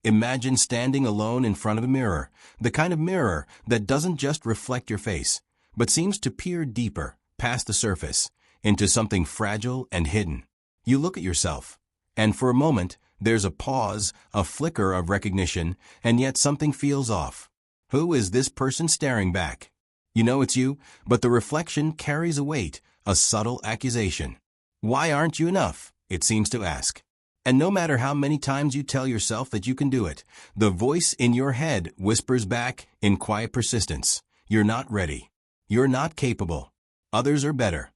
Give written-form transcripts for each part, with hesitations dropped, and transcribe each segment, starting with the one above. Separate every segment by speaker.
Speaker 1: Imagine standing alone in front of a mirror, the kind of mirror that doesn't just reflect your face, but seems to peer deeper, past the surface, into something fragile and hidden. You look at yourself, and for a moment, there's a pause, a flicker of recognition, and yet something feels off. Who is this person staring back? You know it's you, but the reflection carries a weight, a subtle accusation. Why aren't you enough? It seems to ask. And no matter how many times you tell yourself that you can do it, the voice in your head whispers back in quiet persistence. You're not ready. You're not capable. Others are better.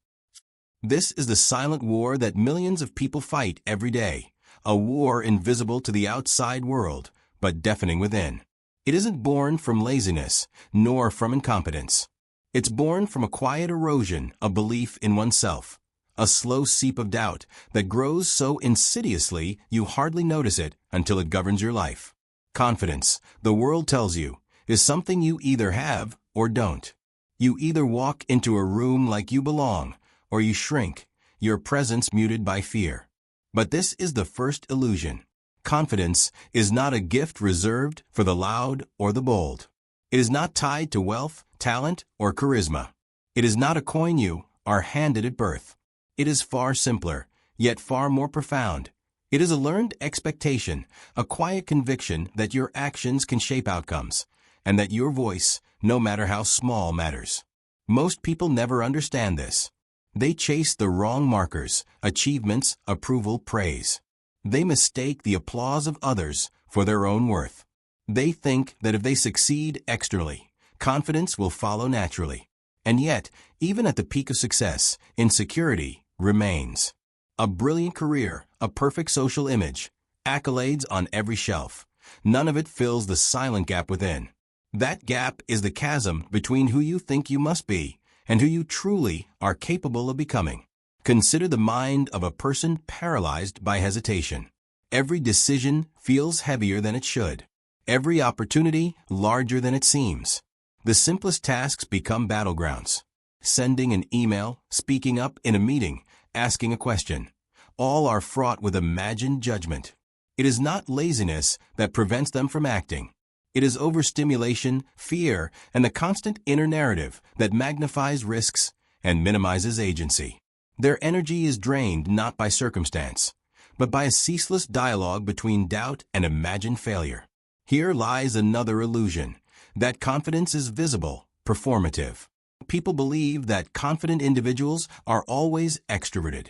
Speaker 1: This is the silent war that millions of people fight every day, a war invisible to the outside world, but deafening within. It isn't born from laziness, nor from incompetence. It's born from a quiet erosion of belief in oneself, a slow seep of doubt that grows so insidiously you hardly notice it until it governs your life. Confidence, the world tells you, is something you either have or don't. You either walk into a room like you belong, or you shrink, your presence muted by fear. But this is the first illusion. Confidence is not a gift reserved for the loud or the bold. It is not tied to wealth, talent, or charisma. It is not a coin you are handed at birth. It is far simpler, yet far more profound. It is a learned expectation, a quiet conviction that your actions can shape outcomes, and that your voice, no matter how small, matters. Most people never understand this. They chase the wrong markers, achievements, approval, praise. They mistake the applause of others for their own worth. They think that if they succeed externally, confidence will follow naturally. And yet, even at the peak of success, insecurity remains. A brilliant career, a perfect social image, accolades on every shelf. None of it fills the silent gap within. That gap is the chasm between who you think you must be and who you truly are capable of becoming. Consider the mind of a person paralyzed by hesitation. Every decision feels heavier than it should. Every opportunity larger than it seems. The simplest tasks become battlegrounds. Sending an email, speaking up in a meeting, asking a question. All are fraught with imagined judgment. It is not laziness that prevents them from acting. It is overstimulation, fear, and the constant inner narrative that magnifies risks and minimizes agency. Their energy is drained not by circumstance, but by a ceaseless dialogue between doubt and imagined failure. Here lies another illusion, that confidence is visible, performative. People believe that confident individuals are always extroverted,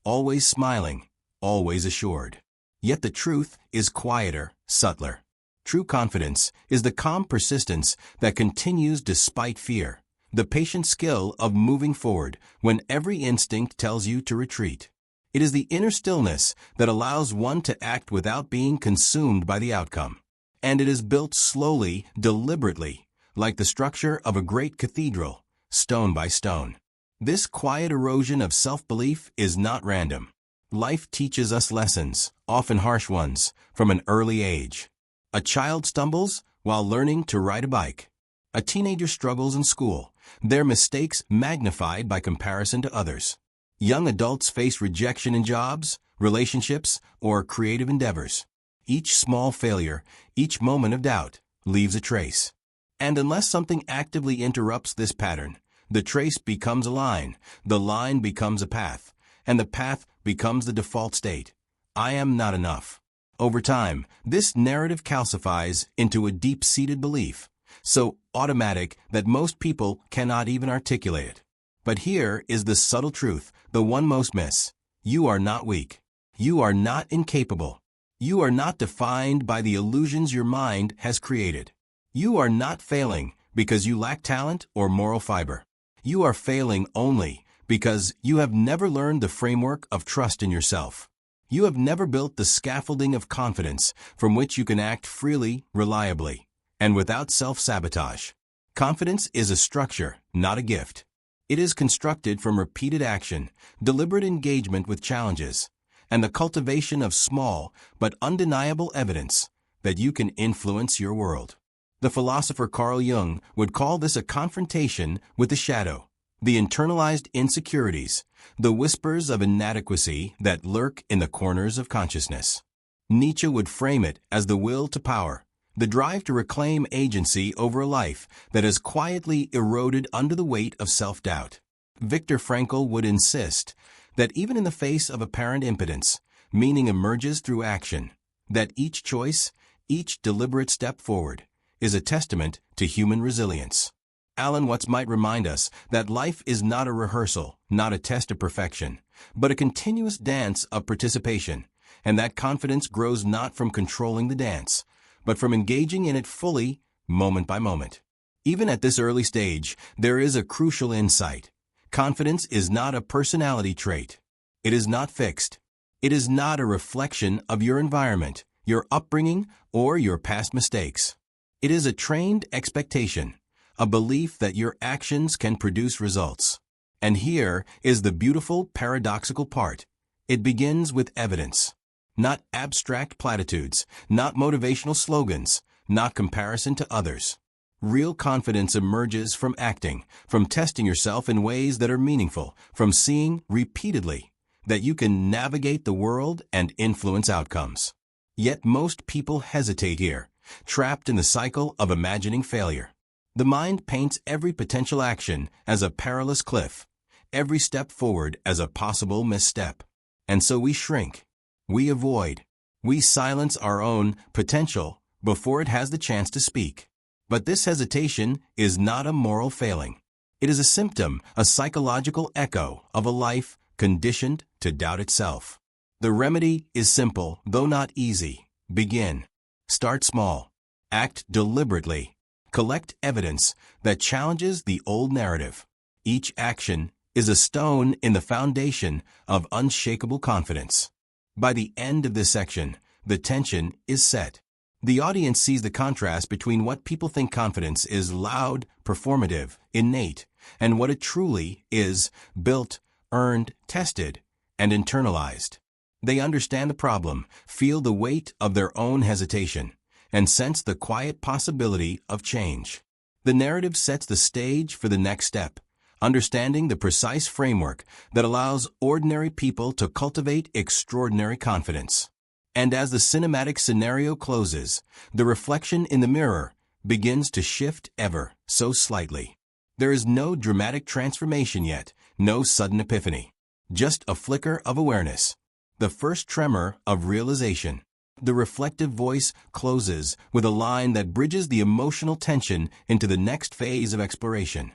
Speaker 1: always smiling, always assured. Yet the truth is quieter, subtler. True confidence is the calm persistence that continues despite fear, the patient skill of moving forward when every instinct tells you to retreat. It is the inner stillness that allows one to act without being consumed by the outcome. And it is built slowly, deliberately, like the structure of a great cathedral, stone by stone. This quiet erosion of self-belief is not random. Life teaches us lessons, often harsh ones, from an early age. A child stumbles while learning to ride a bike. A teenager struggles in school, their mistakes magnified by comparison to others. Young adults face rejection in jobs, relationships, or creative endeavors. Each small failure, each moment of doubt, leaves a trace. And unless something actively interrupts this pattern, the trace becomes a line, the line becomes a path, and the path becomes the default state. I am not enough. Over time, this narrative calcifies into a deep-seated belief, so automatic that most people cannot even articulate it. But here is the subtle truth, the one most miss. You are not weak. You are not incapable. You are not defined by the illusions your mind has created. You are not failing because you lack talent or moral fiber. You are failing only because you have never learned the framework of trust in yourself. You have never built the scaffolding of confidence from which you can act freely, reliably, and without self-sabotage. Confidence is a structure, not a gift. It is constructed from repeated action, deliberate engagement with challenges, and the cultivation of small but undeniable evidence that you can influence your world. The philosopher Carl Jung would call this a confrontation with the shadow, the internalized insecurities, the whispers of inadequacy that lurk in the corners of consciousness. Nietzsche would frame it as the will to power, the drive to reclaim agency over a life that has quietly eroded under the weight of self-doubt. Viktor Frankl would insist that even in the face of apparent impotence, meaning emerges through action, that each choice, each deliberate step forward, is a testament to human resilience. Alan Watts might remind us that life is not a rehearsal, not a test of perfection, but a continuous dance of participation, and that confidence grows not from controlling the dance, but from engaging in it fully, moment by moment. Even at this early stage, there is a crucial insight. Confidence is not a personality trait. It is not fixed. It is not a reflection of your environment, your upbringing, or your past mistakes. It is a trained expectation, a belief that your actions can produce results. And here is the beautiful paradoxical part. It begins with evidence. Not abstract platitudes, not motivational slogans, not comparison to others. Real confidence emerges from acting, from testing yourself in ways that are meaningful, from seeing repeatedly that you can navigate the world and influence outcomes. Yet most people hesitate here, trapped in the cycle of imagining failure. The mind paints every potential action as a perilous cliff, every step forward as a possible misstep. And so we shrink. We avoid. We silence our own potential before it has the chance to speak. But this hesitation is not a moral failing. It is a symptom, a psychological echo of a life conditioned to doubt itself. The remedy is simple, though not easy. Begin. Start small. Act deliberately. Collect evidence that challenges the old narrative. Each action is a stone in the foundation of unshakable confidence. By the end of this section, the tension is set. The audience sees the contrast between what people think confidence is: loud, performative, innate, and what it truly is: built, earned, tested, and internalized. They understand the problem, feel the weight of their own hesitation, and sense the quiet possibility of change. The narrative sets the stage for the next step, understanding the precise framework that allows ordinary people to cultivate extraordinary confidence. And as the cinematic scenario closes, the reflection in the mirror begins to shift ever so slightly. There is no dramatic transformation yet, no sudden epiphany. Just a flicker of awareness, the first tremor of realization. The reflective voice closes with a line that bridges the emotional tension into the next phase of exploration.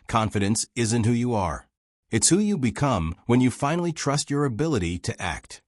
Speaker 1: Confidence isn't who you are. It's who you become when you finally trust your ability to act.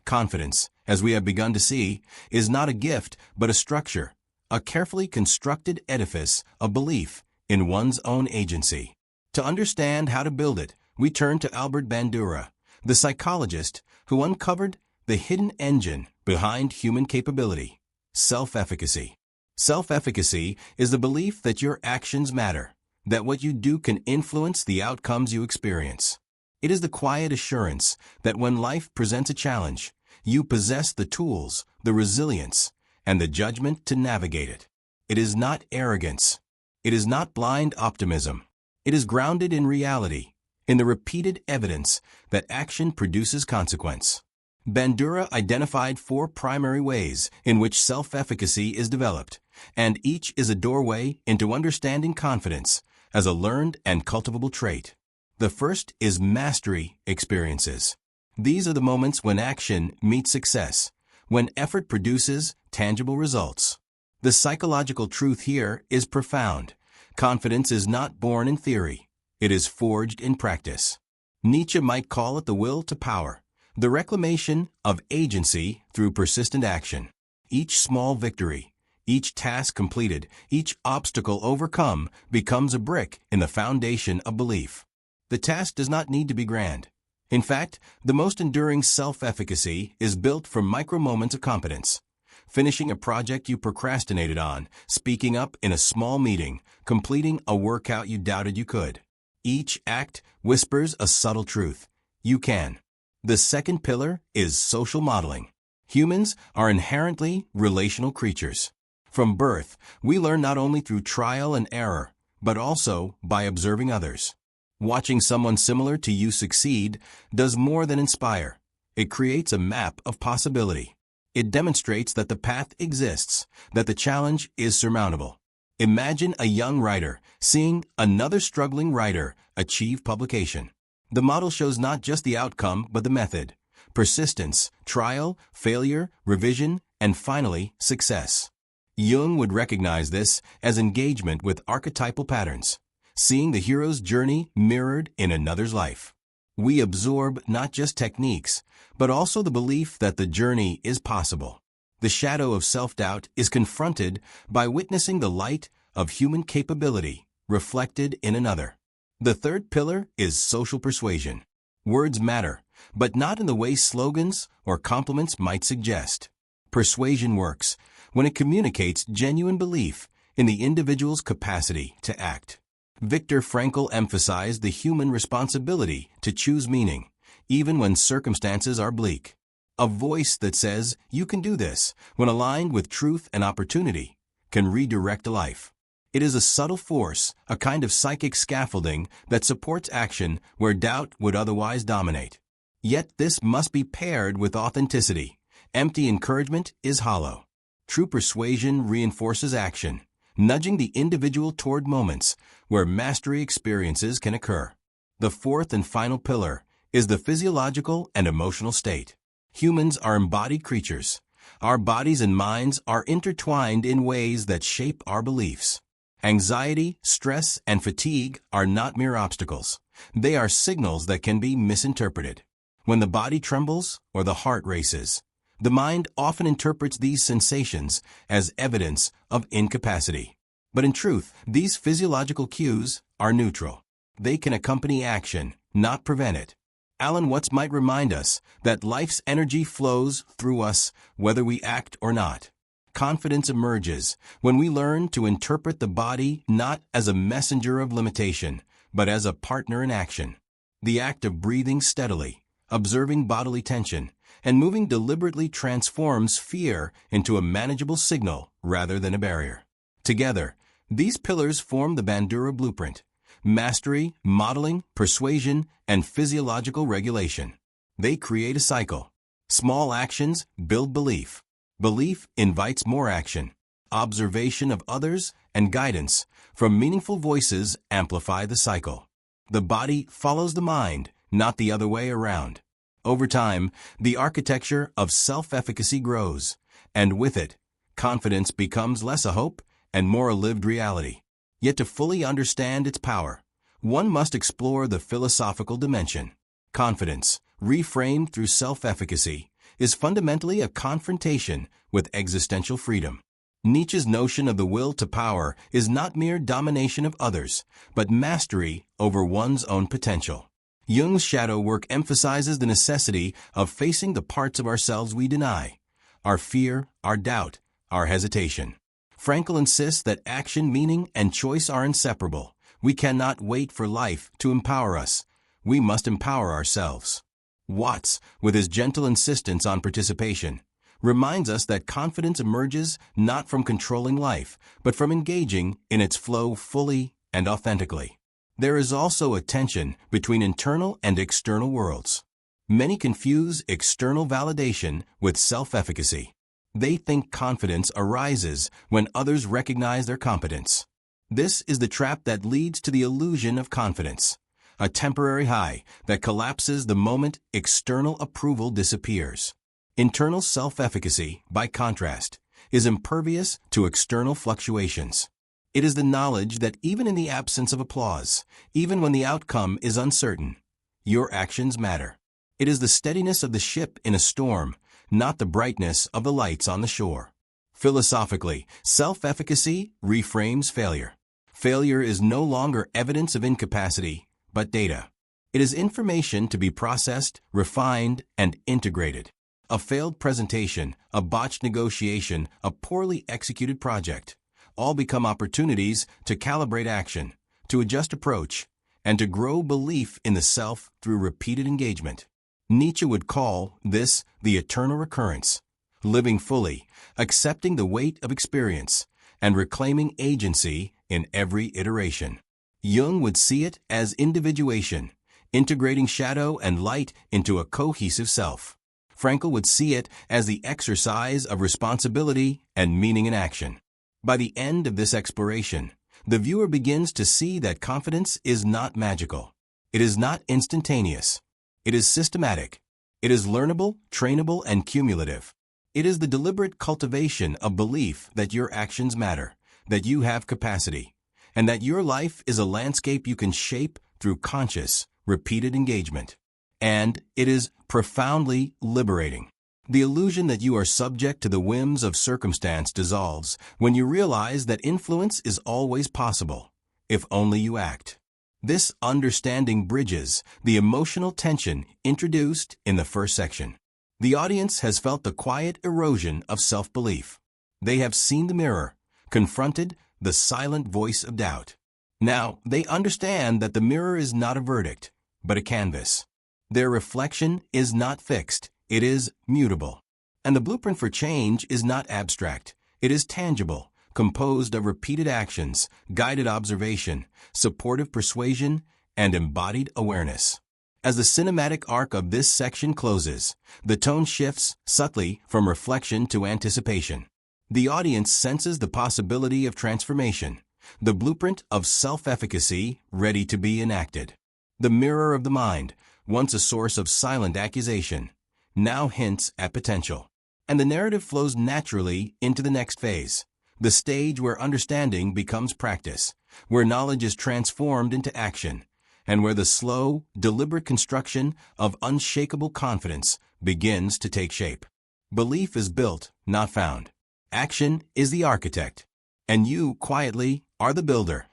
Speaker 1: Confidence, as we have begun to see, is not a gift but a structure, a carefully constructed edifice of belief in one's own agency. To understand how to build it, we turn to Albert Bandura, the psychologist who uncovered the hidden engine behind human capability: self-efficacy. Self-efficacy is the belief that your actions matter, that what you do can influence the outcomes you experience. It is the quiet assurance that when life presents a challenge, you possess the tools, the resilience, and the judgment to navigate it. It is not arrogance. It is not blind optimism. It is grounded in reality, in the repeated evidence that action produces consequence. Bandura identified 4 primary ways in which self-efficacy is developed, and each is a doorway into understanding confidence as a learned and cultivable trait. The first is mastery experiences. These are the moments when action meets success, when effort produces tangible results. The psychological truth here is profound. Confidence is not born in theory. It is forged in practice. Nietzsche might call it the will to power, the reclamation of agency through persistent action. Each small victory, each task completed, each obstacle overcome becomes a brick in the foundation of belief. The task does not need to be grand. In fact, the most enduring self-efficacy is built from micro-moments of competence. Finishing a project you procrastinated on, speaking up in a small meeting, completing a workout you doubted you could. Each act whispers a subtle truth: you can. The second pillar is social modeling. Humans are inherently relational creatures. From birth, we learn not only through trial and error, but also by observing others. Watching someone similar to you succeed does more than inspire. It creates a map of possibility. It demonstrates that the path exists, that the challenge is surmountable. Imagine a young writer seeing another struggling writer achieve publication. The model shows not just the outcome, but the method: persistence, trial, failure, revision, and finally, success. Jung would recognize this as engagement with archetypal patterns, seeing the hero's journey mirrored in another's life. We absorb not just techniques, but also the belief that the journey is possible. The shadow of self-doubt is confronted by witnessing the light of human capability reflected in another. The third pillar is social persuasion. Words matter, but not in the way slogans or compliments might suggest. Persuasion works when it communicates genuine belief in the individual's capacity to act. Viktor Frankl emphasized the human responsibility to choose meaning, even when circumstances are bleak. A voice that says, "You can do this," when aligned with truth and opportunity, can redirect a life. It is a subtle force, a kind of psychic scaffolding that supports action where doubt would otherwise dominate. Yet this must be paired with authenticity. Empty encouragement is hollow. True persuasion reinforces action, nudging the individual toward moments where mastery experiences can occur. The fourth and final pillar is the physiological and emotional state. Humans are embodied creatures. Our bodies and minds are intertwined in ways that shape our beliefs. Anxiety, stress, and fatigue are not mere obstacles. They are signals that can be misinterpreted. When the body trembles or the heart races, the mind often interprets these sensations as evidence of incapacity. But in truth, these physiological cues are neutral. They can accompany action, not prevent it. Alan Watts might remind us that life's energy flows through us whether we act or not. Confidence emerges when we learn to interpret the body not as a messenger of limitation, but as a partner in action. The act of breathing steadily, observing bodily tension, and moving deliberately transforms fear into a manageable signal rather than a barrier. Together, these pillars form the Bandura blueprint: mastery, modeling, persuasion, and physiological regulation. They create a cycle. Small actions build belief. Belief invites more action. Observation of others and guidance from meaningful voices amplify the cycle. The body follows the mind, not the other way around. Over time, the architecture of self-efficacy grows, and with it, confidence becomes less a hope and more a lived reality. Yet to fully understand its power, one must explore the philosophical dimension. Confidence, reframed through self-efficacy, is fundamentally a confrontation with existential freedom. Nietzsche's notion of the will to power is not mere domination of others, but mastery over one's own potential. Jung's shadow work emphasizes the necessity of facing the parts of ourselves we deny: our fear, our doubt, our hesitation. Frankl insists that action, meaning, and choice are inseparable. We cannot wait for life to empower us. We must empower ourselves. Watts, with his gentle insistence on participation, reminds us that confidence emerges not from controlling life, but from engaging in its flow fully and authentically. There is also a tension between internal and external worlds. Many confuse external validation with self-efficacy. They think confidence arises when others recognize their competence. This is the trap that leads to the illusion of confidence, a temporary high that collapses the moment external approval disappears. Internal self-efficacy, by contrast, is impervious to external fluctuations. It is the knowledge that even in the absence of applause, even when the outcome is uncertain, your actions matter. It is the steadiness of the ship in a storm, not the brightness of the lights on the shore. Philosophically, self-efficacy reframes failure. Failure is no longer evidence of incapacity, but data. It is information to be processed, refined, and integrated. A failed presentation, a botched negotiation, a poorly executed project, all become opportunities to calibrate action, to adjust approach, and to grow belief in the self through repeated engagement. Nietzsche would call this the eternal recurrence, living fully, accepting the weight of experience, and reclaiming agency in every iteration. Jung would see it as individuation, integrating shadow and light into a cohesive self. Frankl would see it as the exercise of responsibility and meaning in action. By the end of this exploration, the viewer begins to see that confidence is not magical. It is not instantaneous. It is systematic. It is learnable, trainable, and cumulative. It is the deliberate cultivation of belief that your actions matter, that you have capacity, and that your life is a landscape you can shape through conscious, repeated engagement. And it is profoundly liberating. The illusion that you are subject to the whims of circumstance dissolves when you realize that influence is always possible, if only you act. This understanding bridges the emotional tension introduced in the first section. The audience has felt the quiet erosion of self-belief. They have seen the mirror, confronted the silent voice of doubt. Now, they understand that the mirror is not a verdict, but a canvas. Their reflection is not fixed, it is mutable. And the blueprint for change is not abstract, it is tangible, composed of repeated actions, guided observation, supportive persuasion, and embodied awareness. As the cinematic arc of this section closes, the tone shifts subtly from reflection to anticipation. The audience senses the possibility of transformation, the blueprint of self-efficacy ready to be enacted. The mirror of the mind, once a source of silent accusation, now hints at potential. And the narrative flows naturally into the next phase, the stage where understanding becomes practice, where knowledge is transformed into action, and where the slow, deliberate construction of unshakable confidence begins to take shape. Belief is built, not found. Action is the architect, and you, quietly, are the builder.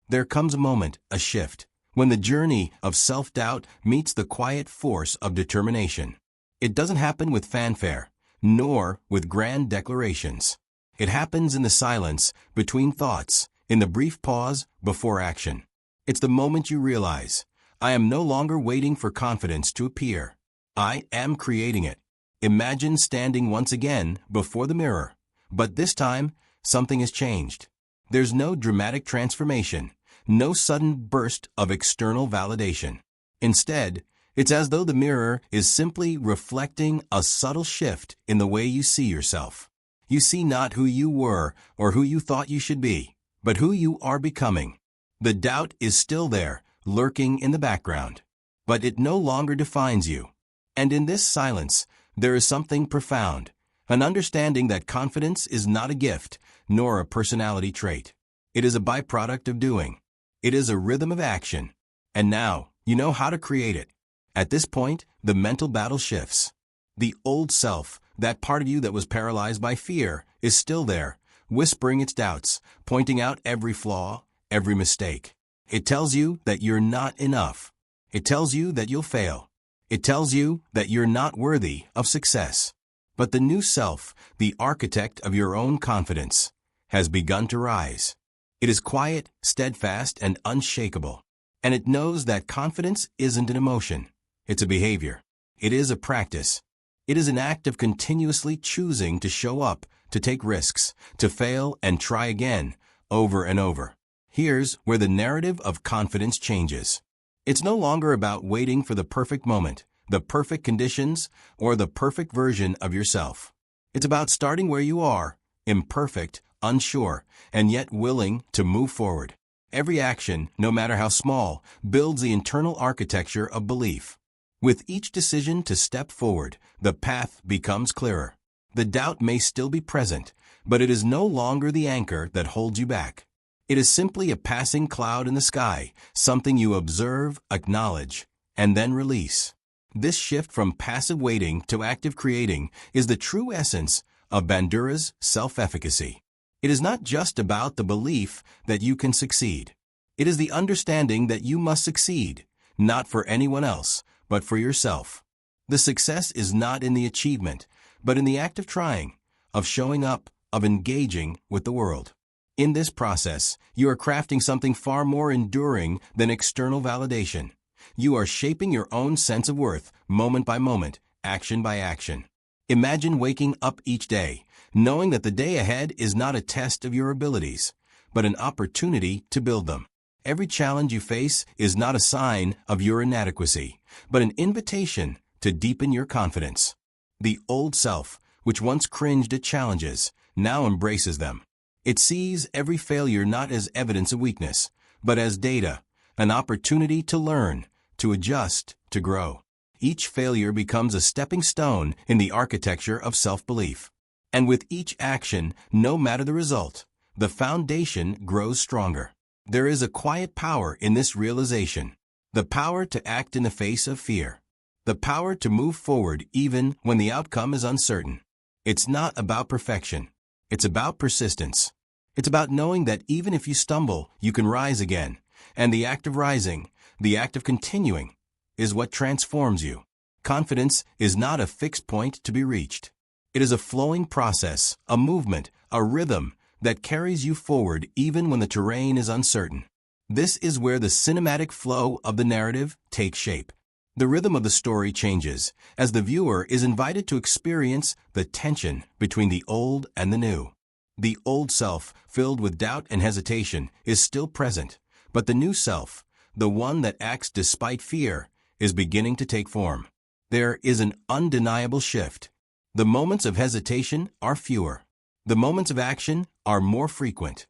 Speaker 1: There comes a moment, a shift, when the journey of self-doubt meets the quiet force of determination. It doesn't happen with fanfare, nor with grand declarations. It happens in the silence between thoughts, in the brief pause before action. It's the moment you realize, I am no longer waiting for confidence to appear. I am creating it. Imagine standing once again before the mirror, but this time, something has changed. There's no dramatic transformation, no sudden burst of external validation. Instead, it's as though the mirror is simply reflecting a subtle shift in the way you see yourself. You see not who you were or who you thought you should be, but who you are becoming. The doubt is still there, lurking in the background, but it no longer defines you. And in this silence, there is something profound, an understanding that confidence is not a gift, nor a personality trait. It is a byproduct of doing. It is a rhythm of action. And now, you know how to create it. At this point, the mental battle shifts. The old self, that part of you that was paralyzed by fear, is still there, whispering its doubts, pointing out every flaw, every mistake. It tells you that you're not enough. It tells you that you'll fail. It tells you that you're not worthy of success. But the new self, the architect of your own confidence, has begun to rise. It is quiet, steadfast, and unshakable. And it knows that confidence isn't an emotion. It's a behavior. It is a practice. It is an act of continuously choosing to show up, to take risks, to fail and try again, over and over. Here's where the narrative of confidence changes. It's no longer about waiting for the perfect moment, the perfect conditions, or the perfect version of yourself. It's about starting where you are, imperfect, unsure, and yet willing to move forward. Every action, no matter how small, builds the internal architecture of belief. With each decision to step forward, the path becomes clearer. The doubt may still be present, but it is no longer the anchor that holds you back. It is simply a passing cloud in the sky, something you observe, acknowledge, and then release. This shift from passive waiting to active creating is the true essence of Bandura's self-efficacy. It is not just about the belief that you can succeed. It is the understanding that you must succeed, not for anyone else, but for yourself. The success is not in the achievement, but in the act of trying, of showing up, of engaging with the world. In this process, you are crafting something far more enduring than external validation. You are shaping your own sense of worth, moment by moment, action by action. Imagine waking up each day, knowing that the day ahead is not a test of your abilities, but an opportunity to build them. Every challenge you face is not a sign of your inadequacy, but an invitation to deepen your confidence. The old self, which once cringed at challenges, now embraces them. It sees every failure not as evidence of weakness, but as data, an opportunity to learn, to adjust, to grow. Each failure becomes a stepping stone in the architecture of self-belief. And with each action, no matter the result, the foundation grows stronger. There is a quiet power in this realization. The power to act in the face of fear. The power to move forward even when the outcome is uncertain. It's not about perfection. It's about persistence. It's about knowing that even if you stumble, you can rise again. And the act of rising, the act of continuing, is what transforms you. Confidence is not a fixed point to be reached. It is a flowing process, a movement, a rhythm that carries you forward even when the terrain is uncertain. This is where the cinematic flow of the narrative takes shape. The rhythm of the story changes as the viewer is invited to experience the tension between the old and the new. The old self, filled with doubt and hesitation, is still present, but the new self, the one that acts despite fear, is beginning to take form. There is an undeniable shift. The moments of hesitation are fewer. The moments of action are more frequent.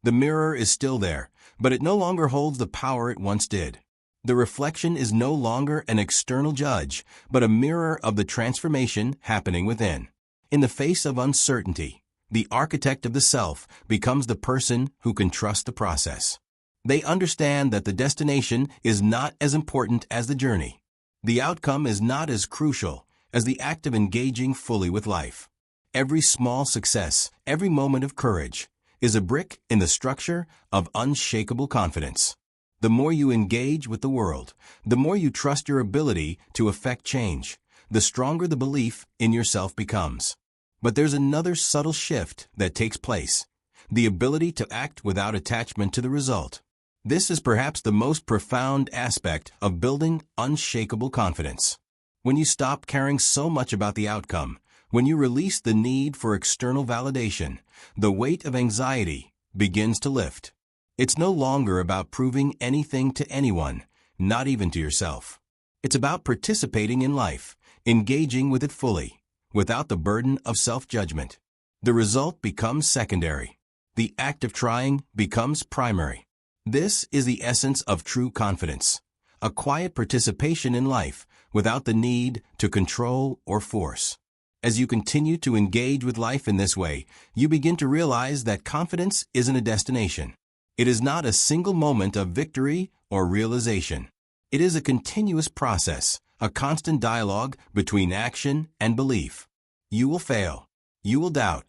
Speaker 1: The mirror is still there, but it no longer holds the power it once did. The reflection is no longer an external judge, but a mirror of the transformation happening within. In the face of uncertainty, the architect of the self becomes the person who can trust the process. They understand that the destination is not as important as the journey. The outcome is not as crucial as the act of engaging fully with life. Every small success, every moment of courage, is a brick in the structure of unshakable confidence. The more you engage with the world, the more you trust your ability to affect change, the stronger the belief in yourself becomes. But there's another subtle shift that takes place, the ability to act without attachment to the result. This is perhaps the most profound aspect of building unshakable confidence. When you stop caring so much about the outcome, when you release the need for external validation, the weight of anxiety begins to lift. It's no longer about proving anything to anyone, not even to yourself. It's about participating in life, engaging with it fully, without the burden of self-judgment. The result becomes secondary. The act of trying becomes primary. This is the essence of true confidence, a quiet participation in life without the need to control or force. As you continue to engage with life in this way, you begin to realize that confidence isn't a destination. It is not a single moment of victory or realization. It is a continuous process, a constant dialogue between action and belief. You will fail. You will doubt.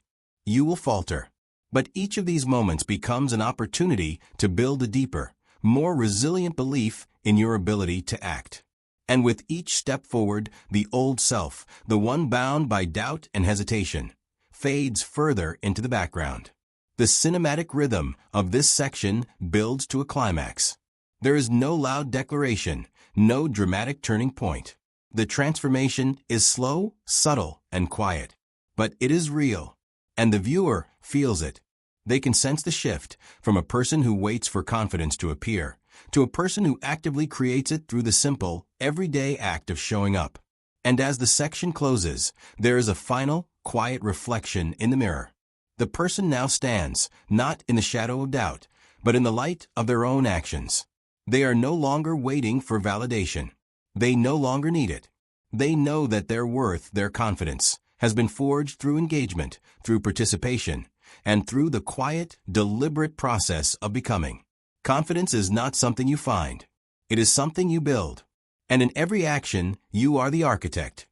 Speaker 1: You will falter. But each of these moments becomes an opportunity to build a deeper, more resilient belief in your ability to act. And with each step forward, the old self, the one bound by doubt and hesitation, fades further into the background. The cinematic rhythm of this section builds to a climax. There is no loud declaration, no dramatic turning point. The transformation is slow, subtle, and quiet. But it is real, and the viewer feels it. They can sense the shift from a person who waits for confidence to appear to a person who actively creates it through the simple, everyday act of showing up. And as the section closes, there is a final, quiet reflection in the mirror. The person now stands, not in the shadow of doubt, but in the light of their own actions. They are no longer waiting for validation. They no longer need it. They know that their worth, their confidence, has been forged through engagement, through participation, and through the quiet, deliberate process of becoming. Confidence is not something you find. It is something you build. And in every action, you are the architect.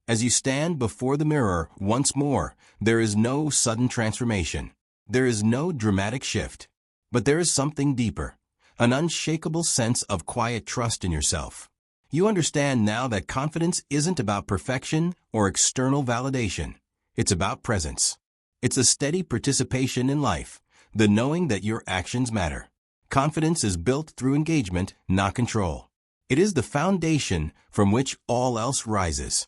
Speaker 1: As you stand before the mirror once more, there is no sudden transformation. There is no dramatic shift. But there is something deeper, an unshakable sense of quiet trust in yourself. You understand now that confidence isn't about perfection or external validation. It's about presence. It's a steady participation in life, the knowing that your actions matter. Confidence is built through engagement, not control. It is the foundation from which all else rises.